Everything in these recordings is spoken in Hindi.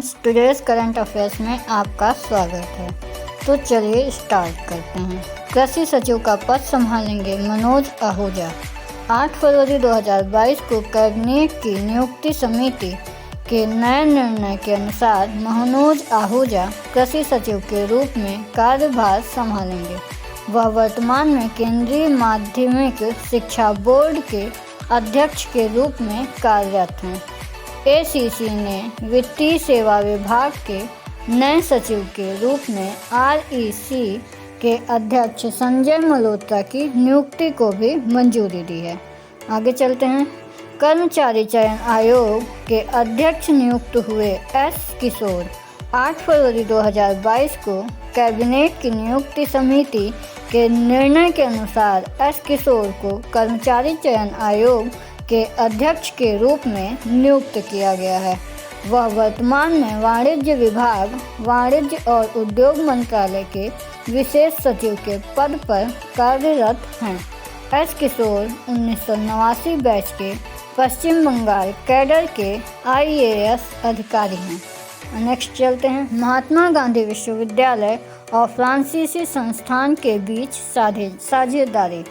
फ्रेंड्स, टुडेज करंट अफेयर्स में आपका स्वागत है। तो चलिए स्टार्ट करते हैं। कृषि सचिव का पद संभालेंगे मनोज आहूजा। 8 फरवरी 2022 को कैबिनेट की नियुक्ति समिति के नए निर्णय के अनुसार मनोज आहूजा कृषि सचिव के रूप में कार्यभार संभालेंगे। वह वर्तमान में केंद्रीय माध्यमिक शिक्षा बोर्ड के अध्यक्ष के रूप में कार्यरत हैं। एसीसी ने वित्तीय सेवा विभाग के नए सचिव के रूप में आरईसी के अध्यक्ष संजय मल्होत्रा की नियुक्ति को भी मंजूरी दी है। आगे चलते हैं। कर्मचारी चयन आयोग के अध्यक्ष नियुक्त हुए एस किशोर 8 फरवरी 2022 को कैबिनेट की नियुक्ति समिति के निर्णय के अनुसार एस किशोर को कर्मचारी चयन आयोग के अध्यक्ष के रूप में नियुक्त किया गया है। वह वर्तमान में वाणिज्य विभाग, वाणिज्य और उद्योग मंत्रालय के विशेष सचिव के पद पर कार्यरत हैं। एस किशोर 1989 बैच के पश्चिम बंगाल कैडर के आईएएस अधिकारी हैं। नेक्स्ट चलते हैं। महात्मा गांधी विश्वविद्यालय और फ्रांसीसी संस्थान के बीच साझेदारी।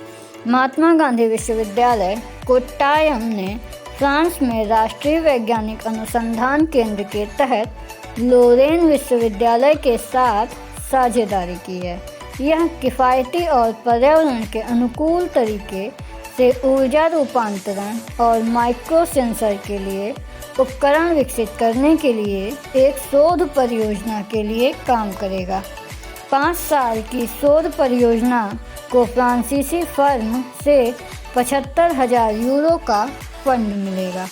महात्मा गांधी विश्वविद्यालय कोट्टायम ने फ्रांस में राष्ट्रीय वैज्ञानिक अनुसंधान केंद्र के तहत लोरेन विश्वविद्यालय के साथ साझेदारी की है। यह किफ़ायती और पर्यावरण के अनुकूल तरीके से ऊर्जा रूपांतरण और माइक्रो सेंसर के लिए उपकरण विकसित करने के लिए एक शोध परियोजना के लिए काम करेगा। 5 साल की शोध परियोजना को फ्रांसीसी फर्म से 75,000 यूरो का फंड मिलेगा।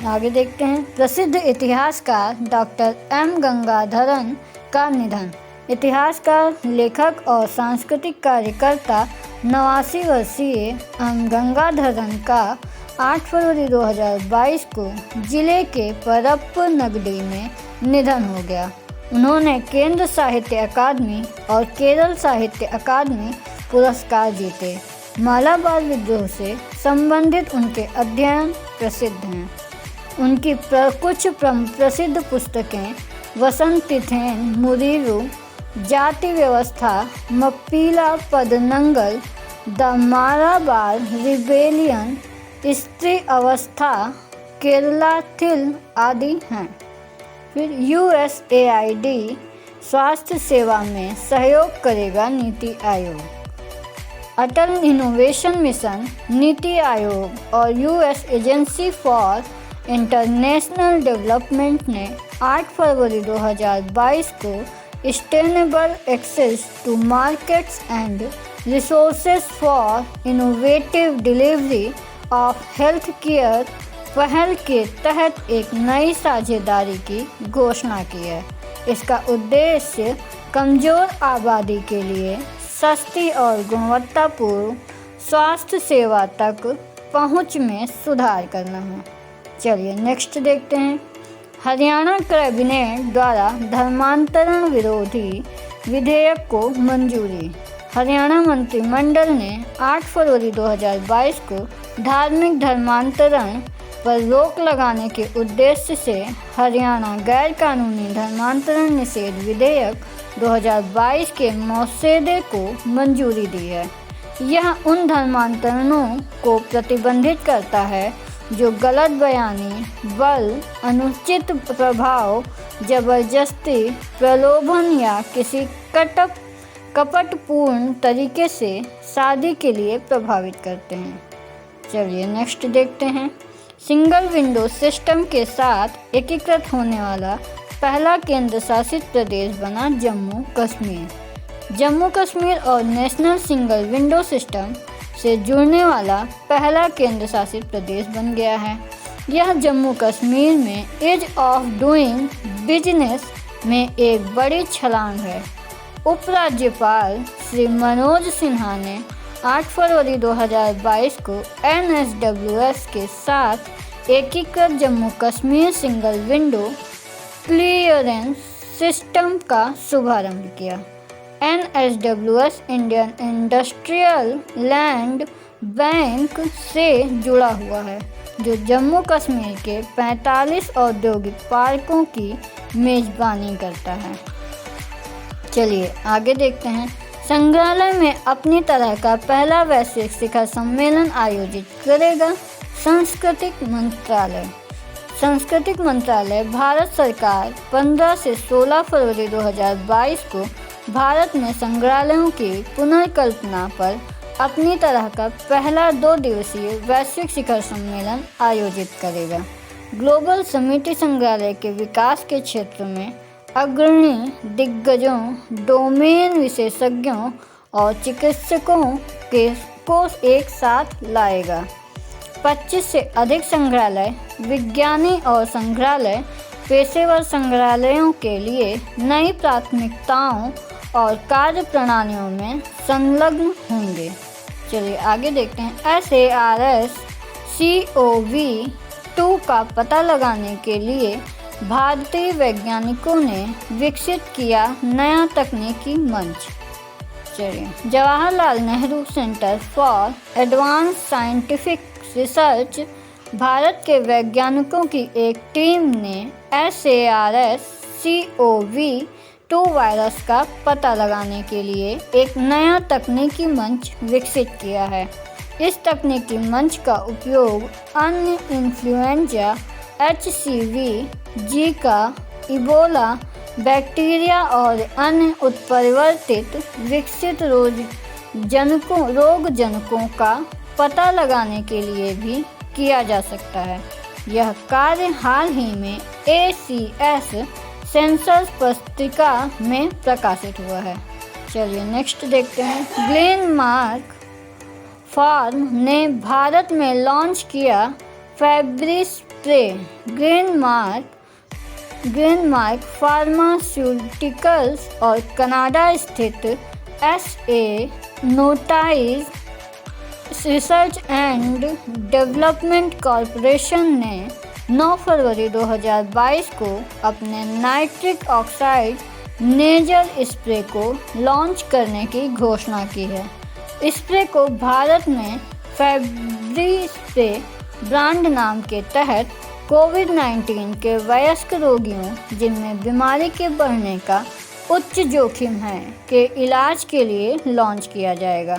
आगे देखते हैं। प्रसिद्ध इतिहासकार डॉक्टर एम गंगाधरन का निधन। इतिहासकार, लेखक और सांस्कृतिक कार्यकर्ता 89 वर्षीय एम गंगाधरन का 8 फरवरी 2022 को जिले के परप्प नगडी में निधन हो गया। उन्होंने केंद्र साहित्य अकादमी और केरल साहित्य अकादमी पुरस्कार जीते। मालाबार विद्रोह से संबंधित उनके अध्ययन प्रसिद्ध हैं। उनकी कुछ प्रसिद्ध पुस्तकें वसंत तिथेन मुरीरू, जाति व्यवस्था, मप्पीला पदनंगल, द मालाबार रिबेलियन, स्त्री अवस्था, केरला थिल आदि हैं। फिर यूएसएआईडी स्वास्थ्य सेवा में सहयोग करेगा नीति आयोग। अटल इनोवेशन मिशन, नीति आयोग और US agency for international development ने 8 फरवरी 2022 को sustainable access to markets and resources for innovative delivery of health care पहल के तहत एक नई साझेदारी की घोषणा की है। इसका उद्देश्य कमज़ोर आबादी के लिए सस्ती और गुणवत्तापूर्ण स्वास्थ्य सेवा तक पहुंच में सुधार करना है। चलिए नेक्स्ट देखते हैं। हरियाणा कैबिनेट द्वारा धर्मांतरण विरोधी विधेयक को मंजूरी। हरियाणा मंत्रिमंडल ने 8 फरवरी 2022 को धार्मिक धर्मांतरण पर रोक लगाने के उद्देश्य से हरियाणा गैर कानूनी धर्मांतरण निषेध विधेयक 2022 के मसौदे को मंजूरी दी है। यह उन धर्मांतरणों को प्रतिबंधित करता है जो गलत बयानी, बल, अनुचित प्रभाव, जबरदस्ती, प्रलोभन या किसी कपटपूर्ण तरीके से शादी के लिए प्रभावित करते हैं। चलिए नेक्स्ट देखते हैं। सिंगल विंडो सिस्टम के साथ एकीकृत होने वाला पहला केंद्र शासित प्रदेश बना जम्मू कश्मीर। जम्मू कश्मीर और नेशनल सिंगल विंडो सिस्टम से जुड़ने वाला पहला केंद्र शासित प्रदेश बन गया है। यह जम्मू कश्मीर में ईज ऑफ डूइंग बिजनेस में एक बड़ी छलांग है। उपराज्यपाल श्री मनोज सिन्हा ने 8 फरवरी 2022 को एनएसडब्ल्यूएस के साथ एकीकृत Jammu Kashmir single window clearance system का शुभारंभ किया। एनएसडब्ल्यूएस इंडियन इंडस्ट्रियल लैंड बैंक से जुड़ा हुआ है। जो जम्मू कश्मीर के 45 औद्योगिक पार्कों की मेजबानी करता है। चलिए आगे देखते हैं। संग्रहालय में अपनी तरह का पहला वैश्विक शिखर सम्मेलन आयोजित करेगा सांस्कृतिक मंत्रालय। सांस्कृतिक मंत्रालय भारत सरकार 15 से 16 फरवरी 2022 को भारत में संग्रहालयों की पुनर्कल्पना पर अपनी तरह का पहला 2 दिवसीय वैश्विक शिखर सम्मेलन आयोजित करेगा। ग्लोबल समिति संग्रहालय के विकास के क्षेत्र में अग्रणी दिग्गजों, डोमेन विशेषज्ञों और चिकित्सकों को एक साथ लाएगा। 25 से अधिक संग्रहालय विज्ञानी और संग्रहालय पेशेवर संग्रहालयों के लिए नई प्राथमिकताओं और कार्य प्रणालियों में संलग्न होंगे। चलिए आगे देखते हैं। SARS-CoV-2 का पता लगाने के लिए भारतीय वैज्ञानिकों ने विकसित किया नया तकनीकी मंच। चलिए Jawaharlal Nehru centre for advance scientific research Bharat के वैज्ञानिकों की एक टीम ने SARS-CoV-2 वायरस का पता लगाने के लिए एक नया तकनीकी मंच विकसित किया है। इस तकनीकी मंच का उपयोग अन्य influenza, HCV, Zika, Ebola, bacteria और अन्य उत्परिवर्तित विकसित रोगजनकों का पता लगाने के लिए भी किया जा सकता है। यह कार्य हाल ही में ACS सेंसर्स पत्रिका में प्रकाशित हुआ है। चलिए नेक्स्ट देखते हैं। ग्लेनमार्क फार्म ने भारत में लॉन्च किया फेब्रिस्प्रे। ग्लेनमार्क फार्मास्यूटिकल्स और कनाडा स्थित SA नोटाइज रिसर्च एंड डेवलपमेंट कॉरपोरेशन ने 9 फरवरी 2022 को अपने नाइट्रिक ऑक्साइड नेजल स्प्रे को लॉन्च करने की घोषणा की है। स्प्रे को भारत में फेब्रिस्प्रे ब्रांड नाम के तहत कोविड-19 के वयस्क रोगियों जिनमें बीमारी के बढ़ने का उच्च जोखिम है के इलाज के लिए लॉन्च किया जाएगा।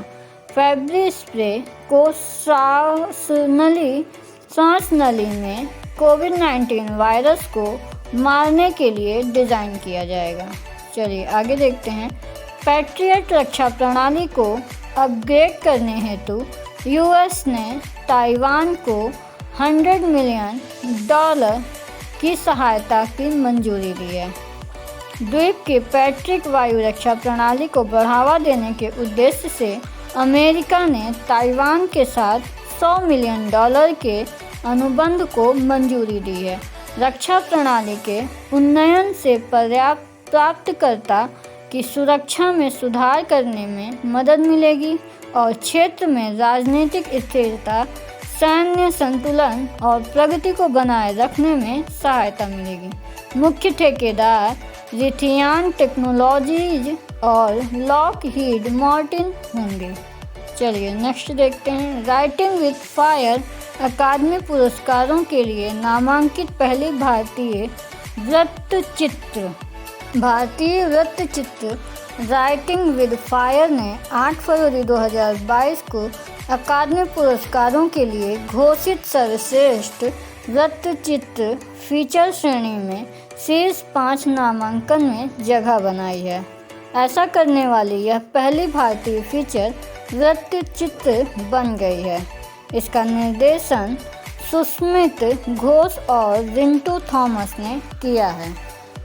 फेब्रिस्प्रे को सांस नली में कोविड-19 वायरस को मारने के लिए डिज़ाइन किया जाएगा। चलिए आगे देखते हैं। पैट्रियट रक्षा प्रणाली को अपग्रेड करने हेतु US ने ताइवान को $100 मिलियन की सहायता की मंजूरी दी है। द्वीप की पैट्रियट वायु रक्षा प्रणाली को बढ़ावा देने के उद्देश्य से अमेरिका ने ताइवान के साथ $100 मिलियन के अनुबंध को मंजूरी दी है। रक्षा प्रणाली के उन्नयन से प्राप्तकर्ता की सुरक्षा में सुधार करने में मदद मिलेगी और क्षेत्र में राजनीतिक स्थिरता, सैन्य संतुलन और प्रगति को बनाए रखने में सहायता मिलेगी। मुख्य ठेकेदार रिथियान टेक्नोलॉजीज और लॉकहीड मार्टिन होंगे। चलिए नेक्स्ट देखते हैं। राइटिंग विद फायर अकादमी पुरस्कारों के लिए नामांकित पहली भारतीय वृत्तचित्र राइटिंग विद फायर ने 8 फरवरी 2022 को अकादमी पुरस्कारों के लिए घोषित सर्वश्रेष्ठ वृत्तचित्र फीचर श्रेणी में शीर्ष 5 नामांकन में जगह बनाई है। ऐसा करने वाली यह पहली भारतीय फीचर वृत्तचित्र बन गई है। इसका निर्देशन सुस्मित घोष और रिंटू थॉमस ने किया है।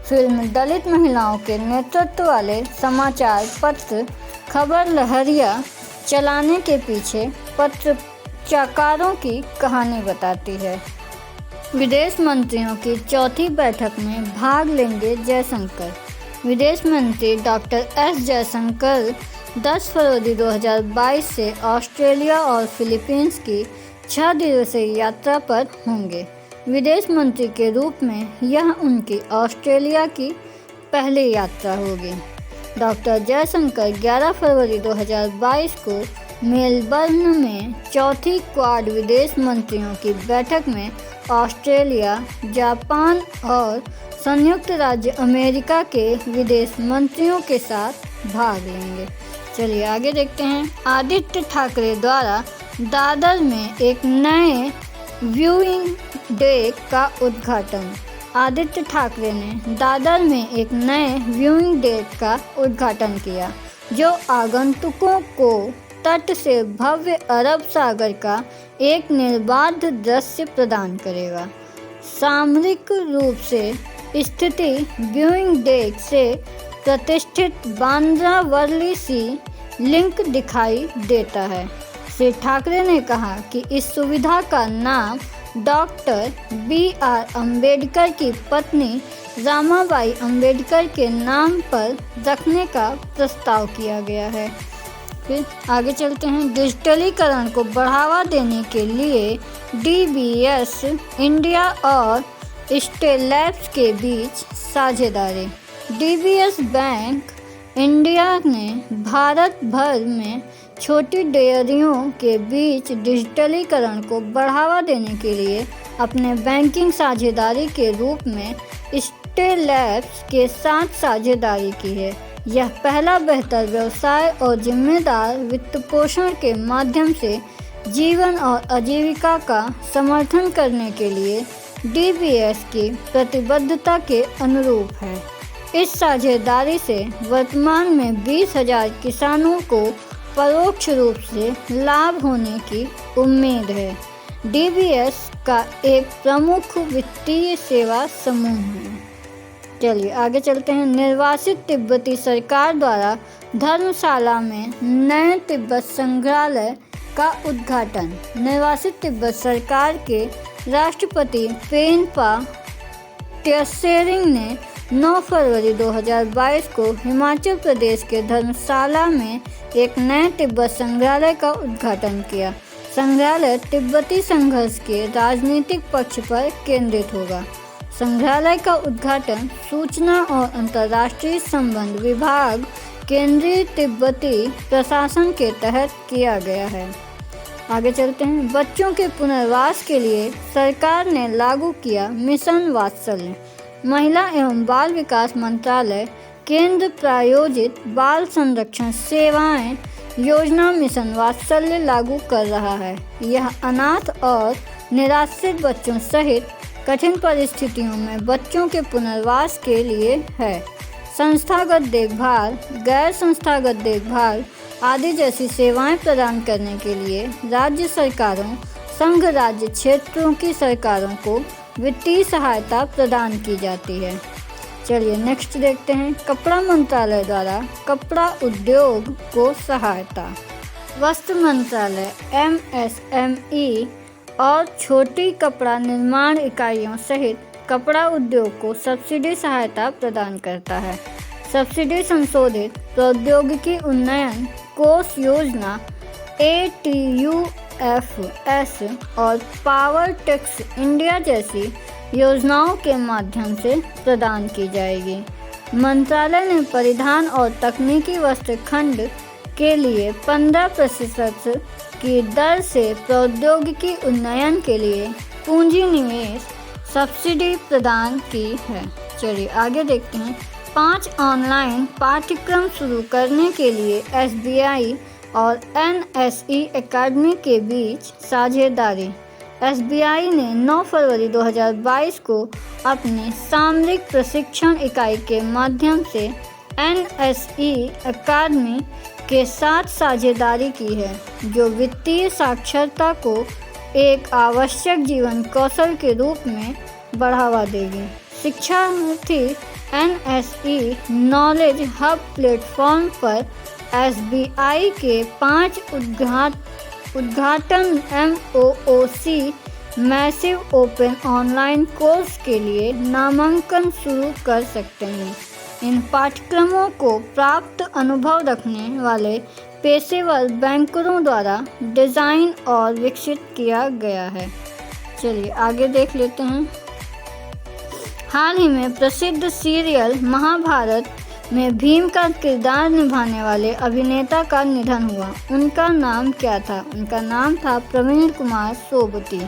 फिल्म दलित महिलाओं के नेतृत्व वाले समाचार पत्र खबर लहरिया चलाने के पीछे पत्रकारों की कहानी बताती है। विदेश मंत्रियों की चौथी बैठक में भाग लेंगे जयशंकर। विदेश मंत्री डॉक्टर S जयशंकर 10 फरवरी 2022 से ऑस्ट्रेलिया और फिलीपींस की 6 दिवसीय यात्रा पर होंगे। विदेश मंत्री के रूप में यह उनकी ऑस्ट्रेलिया की पहली यात्रा होगी। डॉक्टर जयशंकर 11 फरवरी 2022 को मेलबर्न में चौथी क्वाड विदेश मंत्रियों की बैठक में ऑस्ट्रेलिया, जापान और संयुक्त राज्य अमेरिका के विदेश मंत्रियों के साथ भाग लेंगे। चलिए आगे देखते हैं। आदित्य ठाकरे द्वारा दादर में एक नए व्यूइंग डेक का उद्घाटन। आदित्य ठाकरे ने दादर में एक नए व्यूइंग डेक का उद्घाटन किया, जो आगंतुकों को तट से भव्य अरब सागर का एक निर्बाध दृश्य प्रदान करेगा। सामरिक रूप से स्थिति व्यूइंग डेक से प्रतिष्ठित बांद्रा वर्ली सी लिंक दिखाई देता है। श्री ठाकरे ने कहा कि इस सुविधा का नाम डॉक्टर BR अम्बेडकर की पत्नी रामाबाई अम्बेडकर के नाम पर रखने का प्रस्ताव किया गया है। फिर आगे चलते हैं। डिजिटलीकरण को बढ़ावा देने के लिए DBS इंडिया और स्टेलैब्स के बीच साझेदारी। DBS बैंक इंडिया ने भारत भर में छोटी डेयरियों के बीच डिजिटलीकरण को बढ़ावा देने के लिए अपने बैंकिंग साझेदारी के रूप में स्टेलैब्स के साथ साझेदारी की है। यह पहला बेहतर व्यवसाय और जिम्मेदार वित्तपोषण के माध्यम से जीवन और आजीविका का समर्थन करने के लिए DBS की प्रतिबद्धता के अनुरूप है। इस साझेदारी से वर्तमान में 20,000 किसानों को परोक्ष रूप से लाभ होने की उम्मीद है। DBS का एक प्रमुख वित्तीय सेवा समूह है। चलिए आगे चलते हैं। निर्वासित तिब्बती सरकार द्वारा धर्मशाला में नए तिब्बत संग्रहालय का उद्घाटन। निर्वासित तिब्बत सरकार के राष्ट्रपति पेनपा त्शेरिंग ने 9 फरवरी 2022 को हिमाचल प्रदेश के धर्मशाला में एक नए तिब्बत संग्रहालय का उद्घाटन किया। संग्रहालय तिब्बती संघर्ष के राजनीतिक पक्ष पर केंद्रित होगा। संग्रहालय का उद्घाटन सूचना और अंतर्राष्ट्रीय संबंध विभाग, केंद्रीय तिब्बती प्रशासन के तहत किया गया है। आगे चलते हैं। बच्चों के पुनर्वास के लिए सरकार ने लागू किया मिशन वात्सल्य। महिला एवं बाल विकास मंत्रालय केंद्र प्रायोजित बाल संरक्षण सेवाएं योजना मिशन वात्सल्य लागू कर रहा है। यह अनाथ और निराश्रित बच्चों सहित कठिन परिस्थितियों में बच्चों के पुनर्वास के लिए है। संस्थागत देखभाल, गैर संस्थागत देखभाल आदि जैसी सेवाएं प्रदान करने के लिए राज्य सरकारों, संघ राज्य क्षेत्रों की सरकारों को वित्तीय सहायता प्रदान की जाती है। चलिए नेक्स्ट देखते हैं। कपड़ा मंत्रालय द्वारा कपड़ा उद्योग को सहायता। वस्त्र मंत्रालय MSME और छोटी कपड़ा निर्माण इकाइयों सहित कपड़ा उद्योग को सब्सिडी सहायता प्रदान करता है। सब्सिडी संशोधित प्रौद्योगिकी उन्नयन कोष योजना ATUFS और पावर टेक्स इंडिया जैसी योजनाओं के माध्यम से प्रदान की जाएगी। मंत्रालय ने परिधान और तकनीकी वस्त्र खंड के लिए 15% की दर से प्रौद्योगिकी उन्नयन के लिए पूंजी निवेश सब्सिडी प्रदान की है। चलिए आगे देखते हैं। 5 ऑनलाइन पाठ्यक्रम शुरू करने के लिए SBI और NSE एकेडमी के बीच साझेदारी। SBI ने 9 फरवरी 2022 को अपनी सामरिक प्रशिक्षण इकाई के माध्यम से NSE एकेडमी के साथ साझेदारी की है, जो वित्तीय साक्षरता को एक आवश्यक जीवन कौशल के रूप में बढ़ावा देगी। शिक्षार्थी NSE नॉलेज हब प्लेटफॉर्म पर SBI के 5 उद्घाटन MOOC massive open online course के लिए नामांकन शुरू कर सकते हैं। इन पाठ्यक्रमों को प्राप्त अनुभव रखने वाले पेशेवर बैंकरों द्वारा डिज़ाइन और विकसित किया गया है। चलिए आगे देख लेते हैं। हाल ही में प्रसिद्ध सीरियल महाभारत में भीम का किरदार निभाने वाले अभिनेता का निधन हुआ। उनका नाम क्या था? उनका नाम था प्रवीण कुमार सोबती।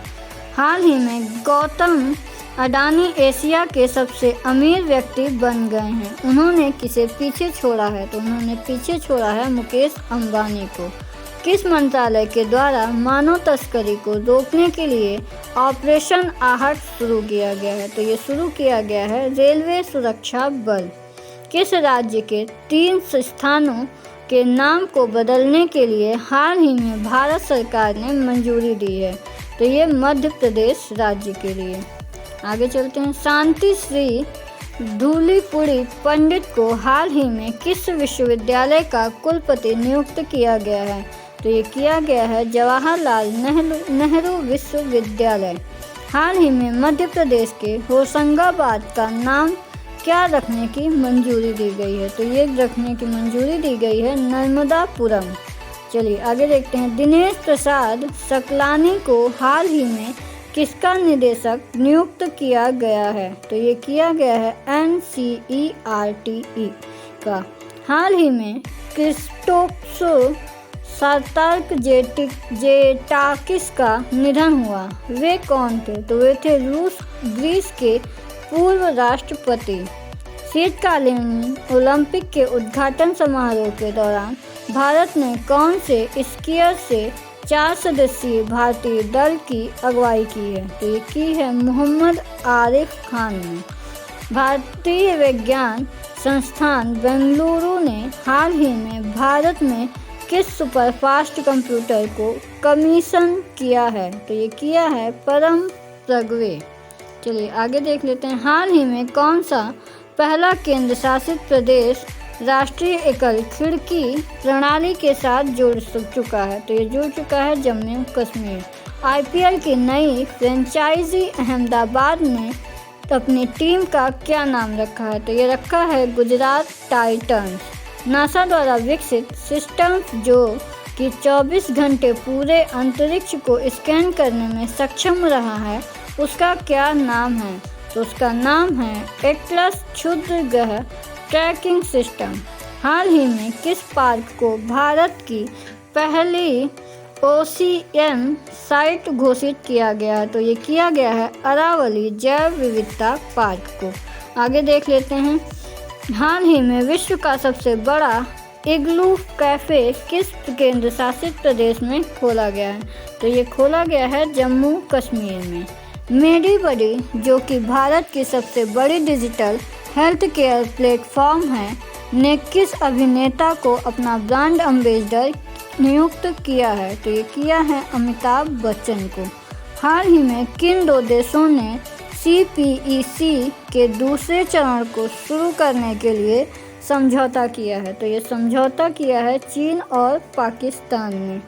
हाल ही में गौतम अडानी एशिया के सबसे अमीर व्यक्ति बन गए हैं। उन्होंने किसे पीछे छोड़ा है? तो उन्होंने पीछे छोड़ा है मुकेश अंबानी को। किस मंत्रालय के द्वारा मानव तस्करी को रोकने के लिए ऑपरेशन आहट शुरू किया गया है? तो ये शुरू किया गया है रेलवे सुरक्षा बल। किस राज्य के 3 स्थानों के नाम को बदलने के लिए हाल ही में भारत सरकार ने मंजूरी दी है? तो ये मध्य प्रदेश राज्य के लिए। आगे चलते हैं। शांति श्री धूलीपुड़ी पंडित को हाल ही में किस विश्वविद्यालय का कुलपति नियुक्त किया गया है? तो ये किया गया है जवाहरलाल नेहरू विश्वविद्यालय। हाल ही में मध्य प्रदेश के होशंगाबाद का नाम क्या रखने की मंजूरी दी गई है? तो ये रखने की मंजूरी दी गई है नर्मदापुरम। चलिए आगे देखते हैं। दिनेश प्रसाद सकलानी को हाल ही में किसका निदेशक नियुक्त किया गया है? तो ये किया गया है NCERTE का। हाल ही में क्रिस्टोफर सार्तार्कजेटाकिस का निधन हुआ। वे कौन थे? तो वे थे ग्रीस के पूर्व राष्ट्रपति। शीतकालीन ओलंपिक के उद्घाटन समारोह के दौरान भारत ने कौन से स्कीयर से 4 सदस्यीय भारतीय दल की अगुवाई की है? तो ये की है मोहम्मद आरिफ खान ने। भारतीय विज्ञान संस्थान बेंगलुरु ने हाल ही में भारत में किस सुपरफास्ट कंप्यूटर को कमीशन किया है? तो ये किया है परम प्रगवे। चलिए आगे देख लेते हैं। हाल ही में कौन सा पहला केंद्र शासित प्रदेश राष्ट्रीय एकल खिड़की प्रणाली के साथ जुड़ चुका है? तो ये जुड़ चुका है जम्मू कश्मीर। IPL की नई फ्रेंचाइजी अहमदाबाद ने अपनी टीम का क्या नाम रखा है? तो ये रखा है गुजरात टाइटंस। नासा द्वारा विकसित सिस्टम जो कि 24 घंटे पूरे अंतरिक्ष को स्कैन करने में सक्षम रहा है, उसका क्या नाम है? तो उसका नाम है एटलस क्षुद्र ग्रह ट्रैकिंग सिस्टम। हाल ही में किस पार्क को भारत की पहली OCM साइट घोषित किया गया है? तो ये किया गया है अरावली जैव विविधता पार्क को। आगे देख लेते हैं। हाल ही में विश्व का सबसे बड़ा इग्लू कैफ़े किस केंद्र शासित प्रदेश में खोला गया है? तो ये खोला गया है जम्मू कश्मीर में। मेडीबडी जो कि भारत की सबसे बड़ी डिजिटल हेल्थ केयर प्लेटफॉर्म है, ने किस अभिनेता को अपना ब्रांड एम्बेसडर नियुक्त किया है? तो ये किया है अमिताभ बच्चन को। हाल ही में किन 2 देशों ने CPEC के दूसरे चरण को शुरू करने के लिए समझौता किया है? तो ये समझौता किया है चीन और पाकिस्तान ने।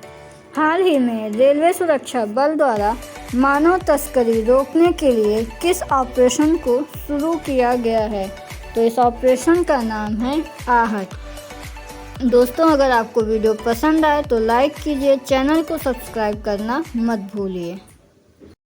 हाल ही में रेलवे सुरक्षा बल द्वारा मानव तस्करी रोकने के लिए किस ऑपरेशन को शुरू किया गया है? तो इस ऑपरेशन का नाम है आहट। दोस्तों अगर आपको वीडियो पसंद आए तो लाइक कीजिए, चैनल को सब्सक्राइब करना मत भूलिए।